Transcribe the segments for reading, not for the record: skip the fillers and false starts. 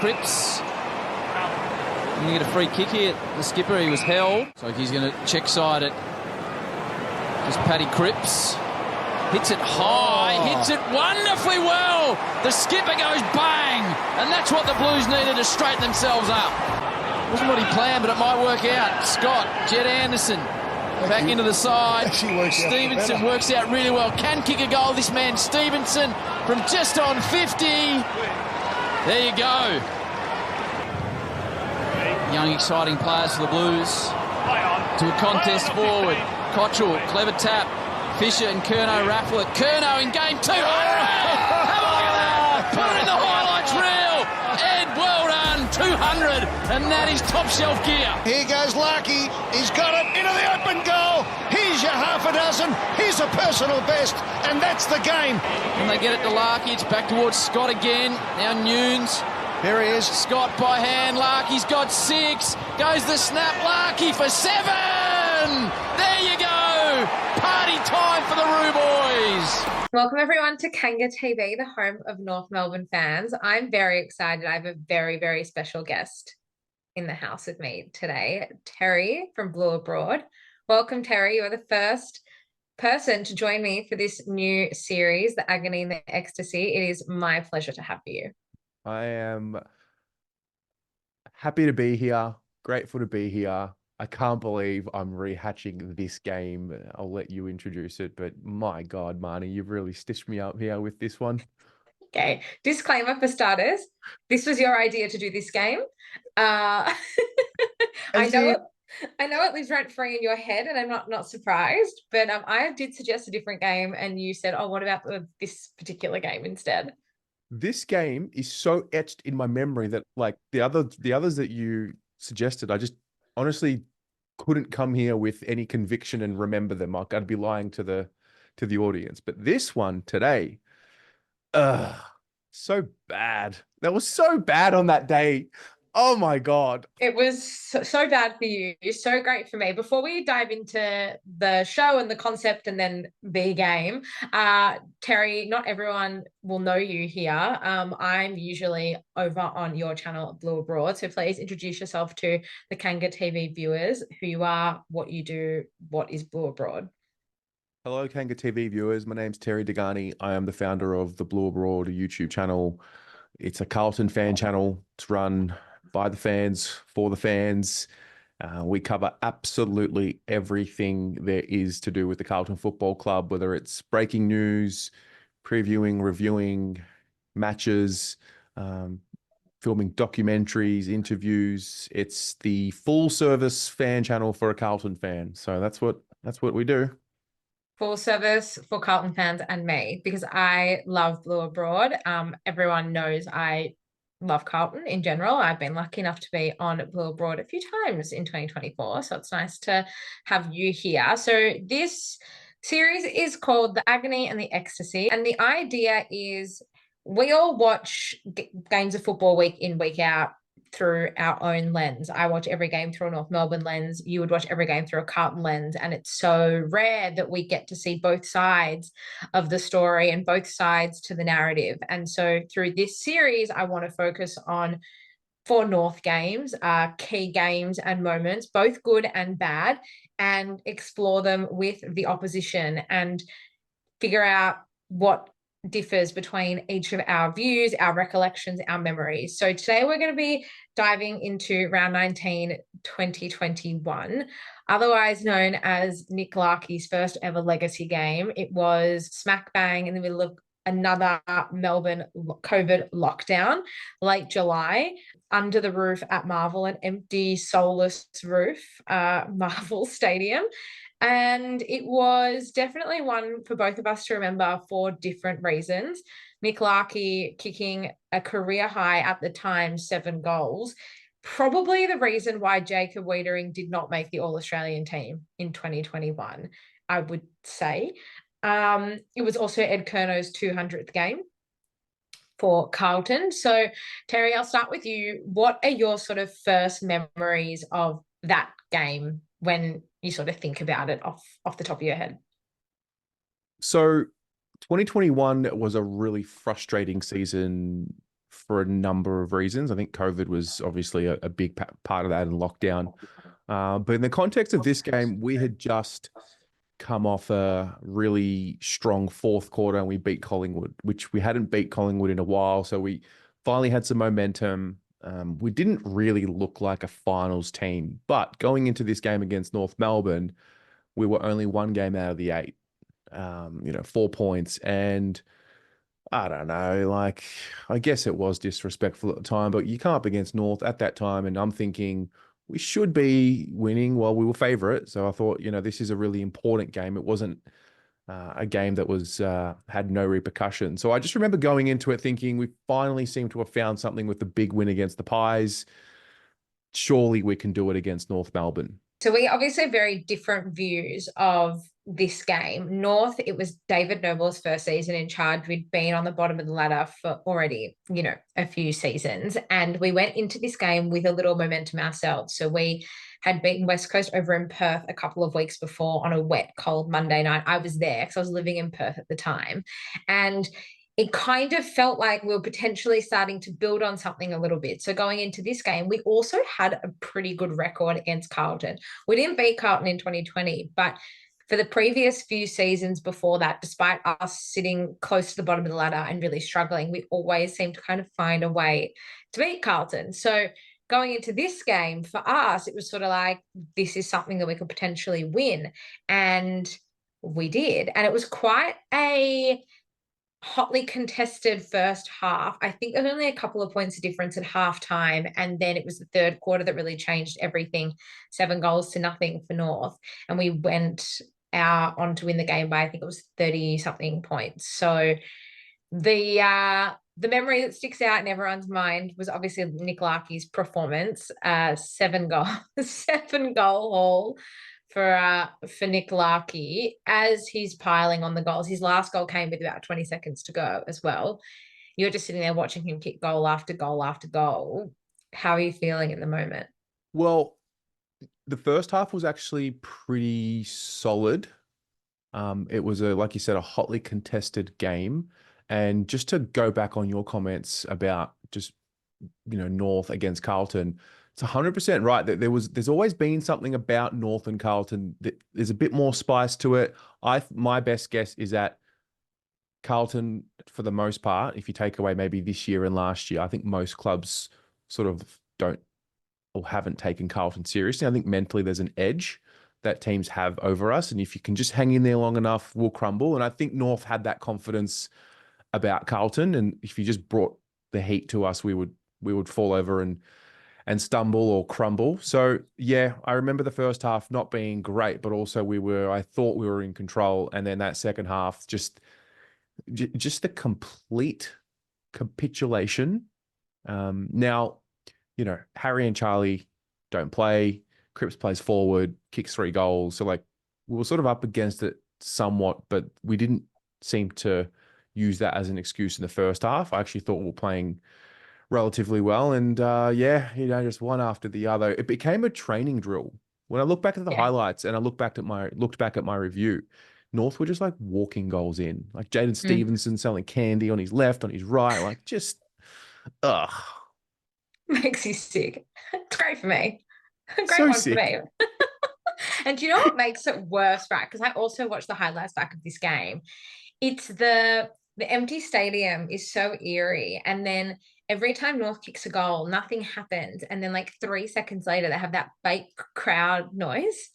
Cripps. Going to get a free kick here. The skipper, he was held. So he's going to check side it. Just Paddy Cripps. Hits it high, hits it wonderfully well. The skipper goes bang. And that's what the Blues needed to straighten themselves up. Wasn't what he planned, but it might work out. Scott, Jed Anderson, back into the side. Stevenson works out really well. Can kick a goal, this man Stevenson, from just on 50. There you go. Young, exciting players for the Blues. To a contest forward. Cottrell, clever tap. Fisher and Curnow raffle it. Curnow in game 2. Have a look at that. Put it in the highlights reel. Ed, well done. 200. And that is top shelf gear. Here goes Larkey. He's got it into the open goal. Here's your half a dozen. Here's a personal best. And that's the game. And they get it to Larkey. It's back towards Scott again. Now Nunes. Here he is. Scott by hand. Larkey's got 6. Goes the snap. Larkey for 7. There you go. Party time for the Roo boys. Welcome everyone to Kanga TV, the home of North Melbourne fans. I'm very excited. I have a very, very special guest in the house with me today, Terry from Blue Abroad. Welcome, Terry. You are the first person to join me for this new series, the Agony and The Ecstasy. It is my pleasure to have you. I am happy to be here, grateful to be here. I can't believe I'm rehatching this game. I'll let you introduce it, but my God, Marnie, you've really stitched me up here with this one. Okay, disclaimer for starters. This was your idea to do this game. I know it lives rent free in your head, and I'm not surprised. But I did suggest a different game, and you said, "Oh, what about this particular game instead?" This game is so etched in my memory that, like the others that you suggested, I just honestly couldn't come here with any conviction and remember them. I'd be lying to the audience. But this one today, so bad. That was so bad on that day. Oh my God. It was so bad for you. So great for me. Before we dive into the show and the concept and then the game, Terry, not everyone will know you here. I'm usually over on your channel at Blue Abroad. So please introduce yourself to the Kanga TV viewers, who you are, what you do, what is Blue Abroad. Hello, Kanga TV viewers. My name's Terry Degani. I am the founder of the Blue Abroad YouTube channel. It's a Carlton fan channel. It's run by the fans, for the fans. We cover absolutely everything there is to do with the Carlton Football Club, whether it's breaking news, previewing, reviewing matches, filming documentaries, interviews. It's the full service fan channel for a Carlton fan. So that's what we do. Full service for Carlton fans and me, because I love Blue Abroad. Everyone knows I love Carlton in general. I've been lucky enough to be on Blue Abroad a few times in 2024, so it's nice to have you here. So this series is called The Agony and The Ecstasy, and the idea is we all watch games of football week in, week out through our own lens. I watch every game through a North Melbourne lens. You would watch every game through a Carlton lens. And it's so rare that we get to see both sides of the story and both sides to the narrative. And so through this series, I want to focus on 4 North games, key games and moments, both good and bad, and explore them with the opposition and figure out what differs between each of our views, our recollections, our memories. So today we're going to be diving into round 19, 2021, otherwise known as Nick Larkey's first ever legacy game. It was smack bang in the middle of another Melbourne COVID lockdown, late July, under the roof at Marvel, an empty, soulless roof, Marvel Stadium. And it was definitely one for both of us to remember for different reasons. Nick Larkey kicking a career high at the time, 7 goals. Probably the reason why Jacob Wiedering did not make the All-Australian team in 2021, I would say. It was also Ed Curnow's 200th game for Carlton. So, Terry, I'll start with you. What are your sort of first memories of that game when you sort of think about it off the top of your head? So 2021 was a really frustrating season for a number of reasons. I think COVID was obviously a big part of that and lockdown. But in the context of this game, we had just come off a really strong fourth quarter and we beat Collingwood, which we hadn't beat Collingwood in a while. So we finally had some momentum. We didn't really look like a finals team, but going into this game against North Melbourne, we were only one game out of the 8, 4 points. And I don't know, like, I guess it was disrespectful at the time, but you come up against North at that time, and I'm thinking we should be winning. Well, we were favourite. So I thought, this is a really important game. It wasn't a game that was had no repercussions. So I just remember going into it thinking we finally seem to have found something with the big win against the Pies. Surely we can do it against North Melbourne. So we obviously have very different views of this game. North, it was David Noble's first season in charge. We'd been on the bottom of the ladder for already, a few seasons. And we went into this game with a little momentum ourselves. So we had beaten West Coast over in Perth a couple of weeks before on a wet, cold Monday night. I was there because I was living in Perth at the time. And it kind of felt like we were potentially starting to build on something a little bit. So going into this game, we also had a pretty good record against Carlton. We didn't beat Carlton in 2020, but for the previous few seasons before that, despite us sitting close to the bottom of the ladder and really struggling, we always seemed to kind of find a way to beat Carlton. So going into this game, for us, it was sort of like, this is something that we could potentially win. And we did. And it was quite a hotly contested first half. I think there was only a couple of points of difference at halftime, and then it was the third quarter that really changed everything. 7 goals to nothing for North, and we went out on to win the game by, I think it was 30 something points. So the memory that sticks out in everyone's mind was obviously Nick Larkey's performance. 7 goal 7 goal haul for Nick Larkey as he's piling on the goals. His last goal came with about 20 seconds to go as well. You're just sitting there watching him kick goal after goal after goal. How are you feeling at the moment? Well, the first half was actually pretty solid. It was like you said, a hotly contested game. And just to go back on your comments about just, North against Carlton, it's 100% right that there's always been something about North and Carlton that there's a bit more spice to it. My best guess is that Carlton, for the most part, if you take away maybe this year and last year, I think most clubs sort of don't or haven't taken Carlton seriously. I think mentally there's an edge that teams have over us. And if you can just hang in there long enough, we'll crumble. And I think North had that confidence about Carlton. And if you just brought the heat to us, we would fall over and stumble or crumble. So yeah, I remember the first half not being great, but also I thought we were in control. And then that second half, just the complete capitulation. Now, Harry and Charlie don't play. Cripps plays forward, kicks 3 goals. So like we were sort of up against it somewhat, but we didn't seem to use that as an excuse in the first half. I actually thought we were playing relatively well. And just one after the other. It became a training drill. When I look back at the highlights and I looked back at my review, North were just like walking goals in. Like Jaden Stevenson selling candy on his left, on his right, like just ugh. Makes you sick. It's great for me. Great So one sick. for me. And do you know what makes it worse, right? Because I also watched the highlights back of this game. It's the empty stadium is so eerie. And then every time North kicks a goal, nothing happens. And then like 3 seconds later, they have that fake crowd noise.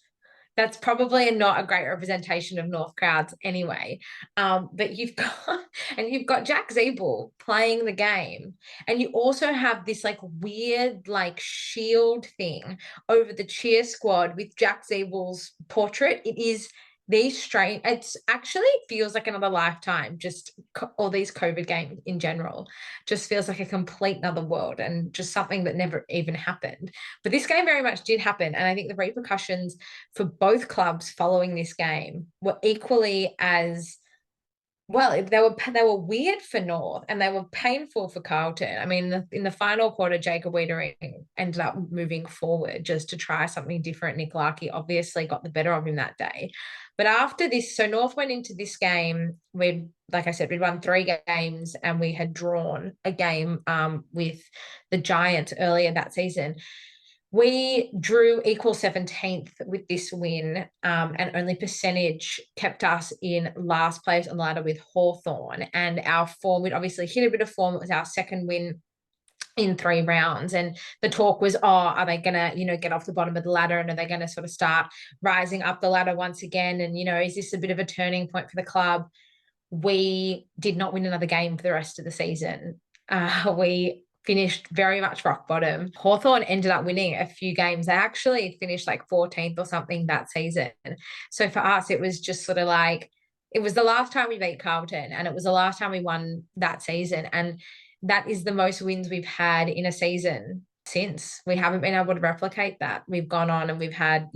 That's probably not a great representation of North crowds anyway. But you've got Jack Zeeble playing the game. And you also have this like weird like shield thing over the cheer squad with Jack Zeeble's portrait. It is these strange, it's actually feels like another lifetime, just all these COVID games in general just feels like a complete another world and just something that never even happened. But this game very much did happen. And I think the repercussions for both clubs following this game were equally as Well, they were weird for North and they were painful for Carlton. I mean, in the final quarter, Jacob Wiedering ended up moving forward just to try something different. Nick Larkey obviously got the better of him that day. But after this, so North went into this game, like I said, we'd won 3 games and we had drawn a game with the Giants earlier that season. We drew equal 17th with this win, and only percentage kept us in last place on the ladder with Hawthorn. And our form, we'd obviously hit a bit of form. It was our second win in 3 rounds. And the talk was, are they going to, get off the bottom of the ladder, and are they going to sort of start rising up the ladder once again? And, is this a bit of a turning point for the club? We did not win another game for the rest of the season. We finished very much rock bottom. Hawthorn ended up winning a few games. They actually finished like 14th or something that season. So for us, it was just sort of like, it was the last time we beat Carlton and it was the last time we won that season. And that is the most wins we've had in a season since. We haven't been able to replicate that. We've gone on and we've had,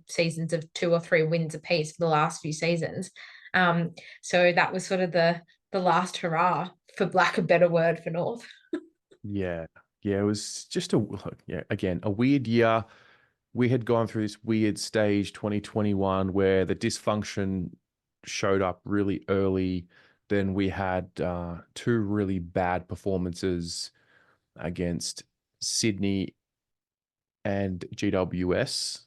seasons of 2 or 3 wins apiece for the last few seasons. So that was sort of the last hurrah, for lack of a better word, for North. Yeah. It was just a weird year. We had gone through this weird stage 2021 where the dysfunction showed up really early. Then we had 2 really bad performances against Sydney and GWS,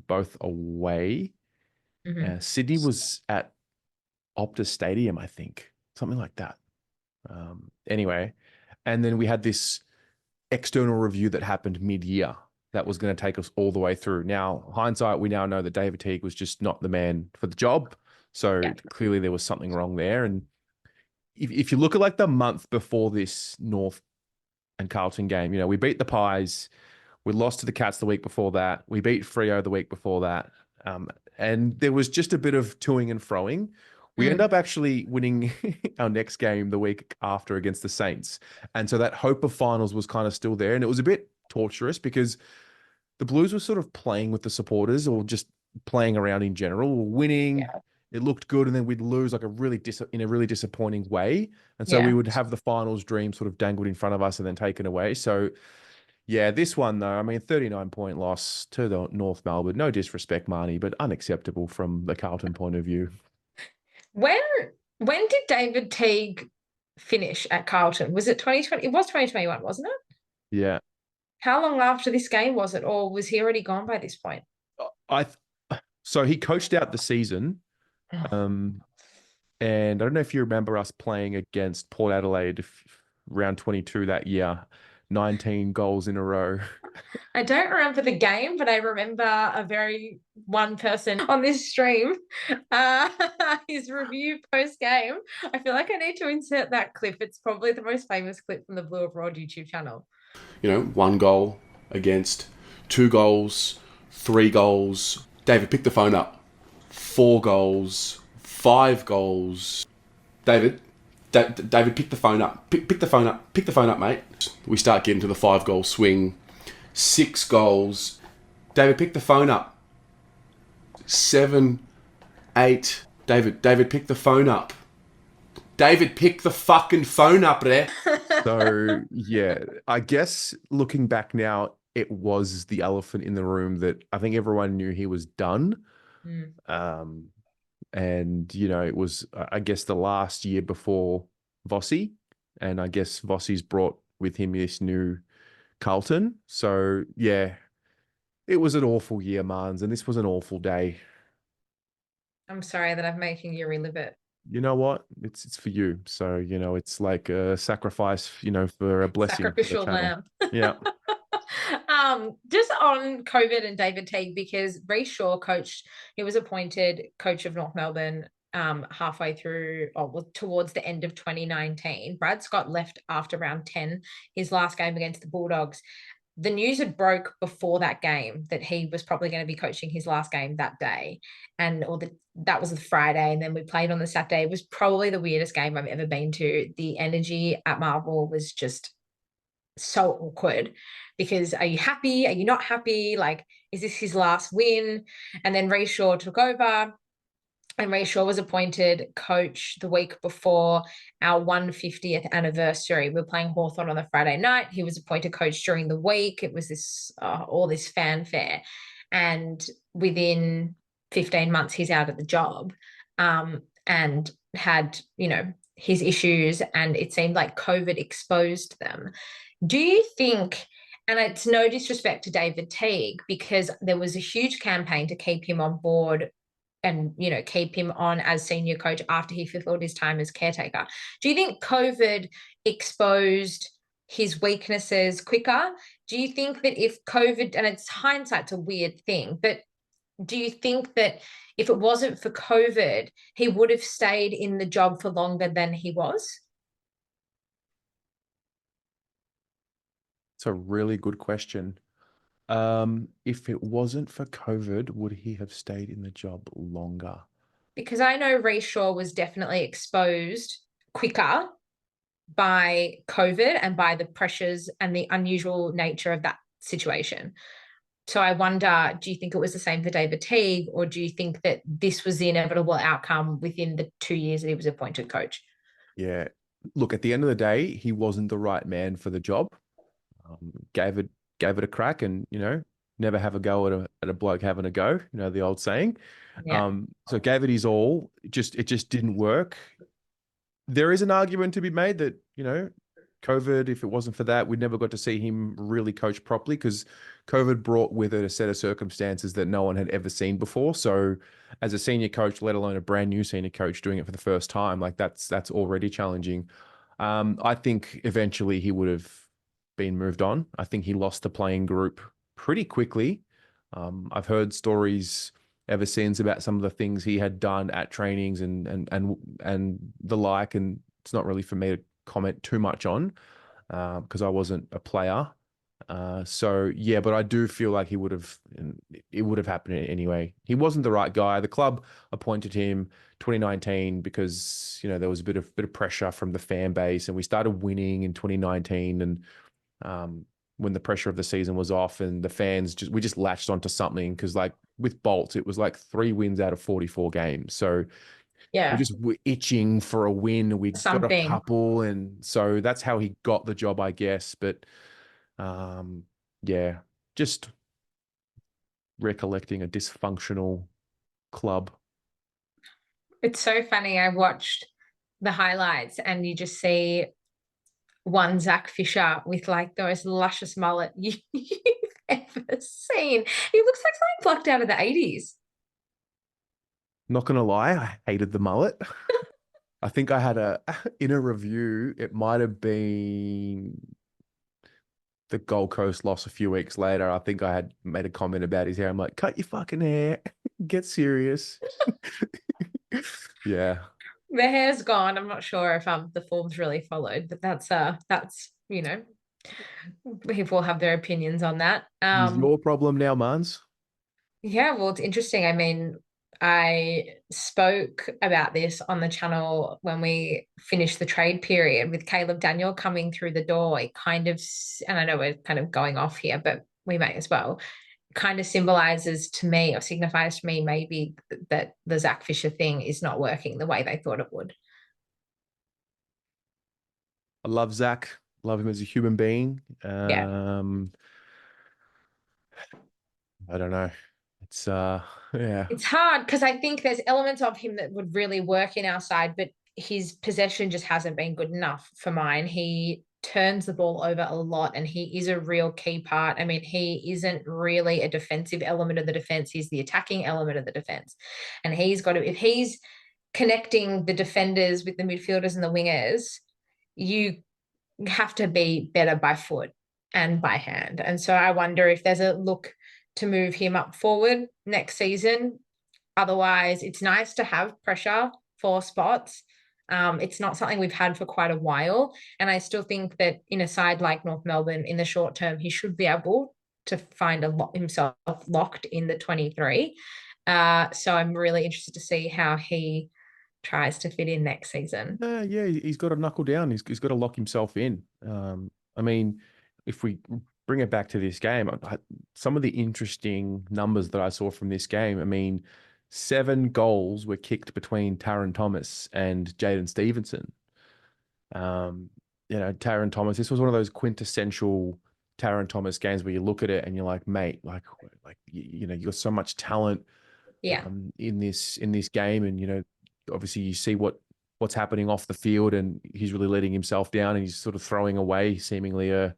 both away. Mm-hmm. Sydney was at Optus Stadium, I think, something like that. Anyway, and then we had this external review that happened mid-year that was going to take us all the way through. Now, hindsight, we now know that David Teague was just not the man for the job. So clearly there was something wrong there. And if you look at like the month before this North and Carlton game, we beat the Pies. We lost to the Cats the week before that. We beat Freo the week before that. And there was just a bit of toing and froing. We end up actually winning our next game the week after against the Saints. And so that hope of finals was kind of still there. And it was a bit torturous because the Blues were sort of playing with the supporters or just playing around in general, winning. Yeah. It looked good. And then we'd lose like in a really disappointing way. And so we would have the finals dream sort of dangled in front of us and then taken away. So yeah, this one though, 39-point loss to the North Melbourne. No disrespect, Marnie, but unacceptable from the Carlton point of view. When did David Teague finish at Carlton? Was it 2020? It was 2021, wasn't it? Yeah. How long after this game was it, or was he already gone by this point? So he coached out the season. And I don't know if you remember us playing against Port Adelaide round 22 that year. 19 goals in a row. I don't remember the game, but I remember one person on this stream, his review post-game. I feel like I need to insert that clip. It's probably the most famous clip from the Blue Abroad YouTube channel. 1 goal against, 2 goals, 3 goals. David, pick the phone up. 4 goals, 5 goals. David, pick the phone up. Pick the phone up. Pick the phone up, mate. We start getting to the 5-goal swing. 6 goals. David, pick the phone up. 7, 8. David, pick the phone up. David, pick the fucking phone up there. So, yeah, I guess looking back now, it was the elephant in the room that I think everyone knew he was done. And, it was, I guess, the last year before Vossi. And I guess Vossi's brought with him this new Carlton. So, yeah, it was an awful year, Marnes, and this was an awful day. I'm sorry that I'm making you relive it. You know what? It's for you. So, it's like a sacrifice, for a blessing. Sacrificial lamb. Yeah. Just on COVID and David Teague, because Reece Shaw he was appointed coach of North Melbourne halfway through, towards the end of 2019. Brad Scott left after round 10, his last game against the Bulldogs. The news had broke before that game that he was probably going to be coaching his last game that day. That was the Friday, and then we played on the Saturday. It was probably the weirdest game I've ever been to. The energy at Marvel was just so awkward, because are you happy? Are you not happy? Like, is this his last win? And then Reece Shaw took over. And Ray Shaw was appointed coach the week before our 150th anniversary. We were playing Hawthorn on the Friday night. He was appointed coach during the week. It was this all this fanfare. And within 15 months, he's out of the job, and had, his issues. And it seemed like COVID exposed them. Do you think, and it's no disrespect to David Teague, because there was a huge campaign to keep him on board and, keep him on as senior coach after he fulfilled his time as caretaker. Do you think COVID exposed his weaknesses quicker? Do you think that if COVID, and it's hindsight's a weird thing, but do you think that if it wasn't for COVID, he would have stayed in the job for longer than he was? It's a really good question. If it wasn't for COVID, would he have stayed in the job longer? Because I know Ray Shaw was definitely exposed quicker by COVID and by the pressures and the unusual nature of that situation. So I wonder, do you think it was the same for David Teague, or do you think that this was the inevitable outcome within the 2 years that he was appointed coach? Yeah. Look, at the end of the day, he wasn't the right man for the job. Gave it a crack, and never have a go at a bloke having a go. The old saying. Yeah. So gave it his all. It just didn't work. There is an argument to be made that COVID, if it wasn't for that, we'd never got to see him really coach properly, because COVID brought with it a set of circumstances that no one had ever seen before. So as a senior coach, let alone a brand new senior coach doing it for the first time, like that's already challenging. I think eventually he would have been moved on. I think he lost the playing group pretty quickly. I've heard stories ever since about some of the things he had done at trainings and the like, and it's not really for me to comment too much on because I wasn't a player. So yeah, but I do feel like it would have happened anyway. He wasn't the right guy. The club appointed him 2019 because there was a bit of pressure from the fan base, and we started winning in 2019, and when the pressure of the season was off and the fans we just latched onto something, because like with Bolts, it was like 3 wins out of 44 games. So Yeah. we're itching for a win. We got a Something. couple, and so that's how he got the job, I guess. But yeah, just recollecting a dysfunctional club. It's so funny. I watched the highlights and you just see one Zach Fisher with like the most luscious mullet you've ever seen. He looks like something plucked out of the 80s. Not gonna lie, I hated the mullet. I think I had in a review, it might have been the Gold Coast loss a few weeks later. I think I had made a comment about his hair. I'm like, cut your fucking hair, get serious. Yeah. The hair's gone. I'm not sure if the form's really followed, but that's people have their opinions on that. Is your problem now, Mans? Yeah, well, it's interesting. I mean, I spoke about this on the channel when we finished the trade period with Caleb Daniel coming through the door. It kind of, and I know we're kind of going off here, but we may as well, kind of symbolizes to me, or signifies to me maybe that the Zach Fisher thing is not working the way they thought it would. I love Zach. Love him as a human being. Yeah. I don't know. It's yeah. It's hard because I think there's elements of him that would really work in our side, but his possession just hasn't been good enough for mine. He turns the ball over a lot, and he is a real key part. I mean, he isn't really a defensive element of the defense. He's the attacking element of the defense. And he's got to, if he's connecting the defenders with the midfielders and the wingers, you have to be better by foot and by hand. And so I wonder if there's a look to move him up forward next season. Otherwise, it's nice to have pressure for spots. It's not something we've had for quite a while. And I still think that in a side like North Melbourne, in the short term, he should be able to find himself locked in the 23. So I'm really interested to see how he tries to fit in next season. Yeah, he's got to knuckle down. He's got to lock himself in. I mean, if we bring it back to this game, some of the interesting numbers that I saw from this game, I mean, 7 goals were kicked between Taron Thomas and Jaden Stevenson. Taron Thomas, this was one of those quintessential Taron Thomas games where you look at it and you're like, mate, you got so much talent Yeah. in this game, and obviously you see what's happening off the field, and he's really letting himself down, and he's sort of throwing away seemingly a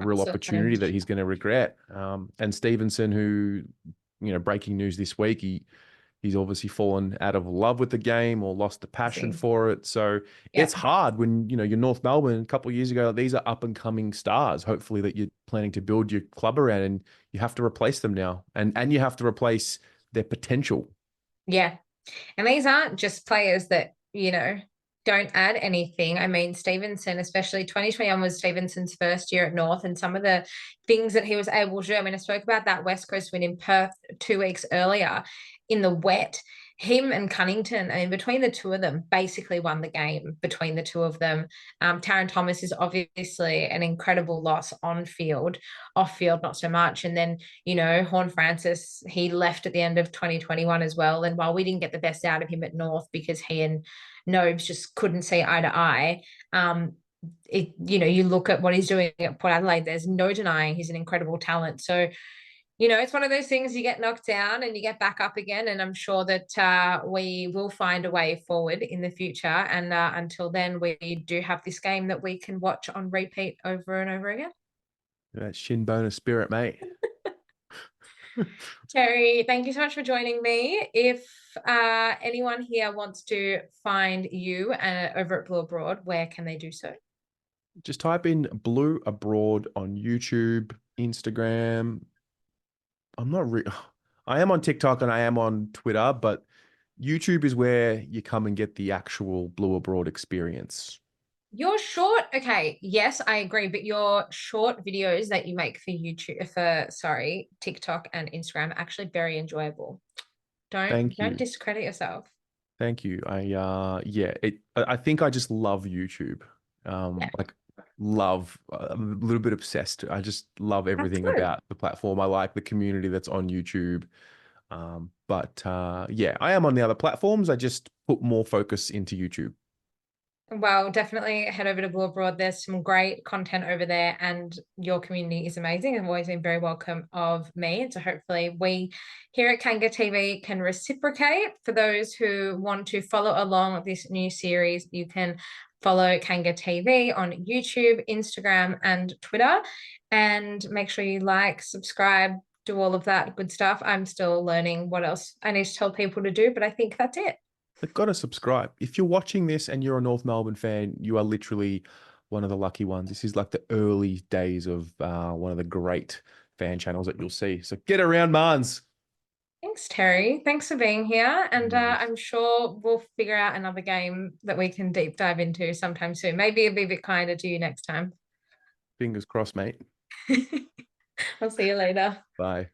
real opportunity that he's going to regret. And Stevenson, who, breaking news this week, he's obviously fallen out of love with the game or lost the passion for it. So it's hard when, you're North Melbourne a couple of years ago. These are up and coming stars, hopefully, that you're planning to build your club around, and you have to replace them now. And you have to replace their potential. Yeah. And these aren't just players that, don't add anything. I mean, Stevenson, especially 2021 was Stevenson's first year at North, and some of the things that he was able to do. I mean, I spoke about that West Coast win in Perth 2 weeks earlier in the wet. Him and Cunnington, I mean, between the two of them, basically won the game between the two of them. Taron Thomas is obviously an incredible loss on field, off field, not so much. And then, Horn Francis, he left at the end of 2021 as well. And while we didn't get the best out of him at North because he and Nobes just couldn't see eye to eye, you look at what he's doing at Port Adelaide, there's no denying he's an incredible talent. So, it's one of those things, you get knocked down and you get back up again. And I'm sure that we will find a way forward in the future. And until then, we do have this game that we can watch on repeat over and over again. That shin bone of spirit, mate. Terry, thank you so much for joining me. If anyone here wants to find you over at Blue Abroad, where can they do so? Just type in Blue Abroad on YouTube, Instagram. I am on TikTok and I am on Twitter, but YouTube is where you come and get the actual Blue Abroad experience. Your short, okay, yes, I agree, but your short videos that you make for TikTok and Instagram are actually very enjoyable. Don't discredit yourself. Thank you. I think I just love YouTube. Love, I'm a little bit obsessed. I just love everything about the platform. I like the community that's on YouTube. I am on the other platforms. I just put more focus into YouTube. Well, definitely head over to Blue Abroad. There's some great content over there, and your community is amazing and always been very welcome of me. And so hopefully we here at Kanga TV can reciprocate. For those who want to follow along this new series, you can follow Kanga TV on YouTube, Instagram, and Twitter. And make sure you like, subscribe, do all of that good stuff. I'm still learning what else I need to tell people to do, but I think that's it. They've got to subscribe. If you're watching this and you're a North Melbourne fan, you are literally one of the lucky ones. This is like the early days of one of the great fan channels that you'll see. So get around, Mans. Thanks, Terry. Thanks for being here. And I'm sure we'll figure out another game that we can deep dive into sometime soon. Maybe it'll be a bit kinder to you next time. Fingers crossed, mate. I'll see you later. Bye.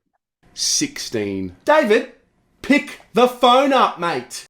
16. David, pick the phone up, mate.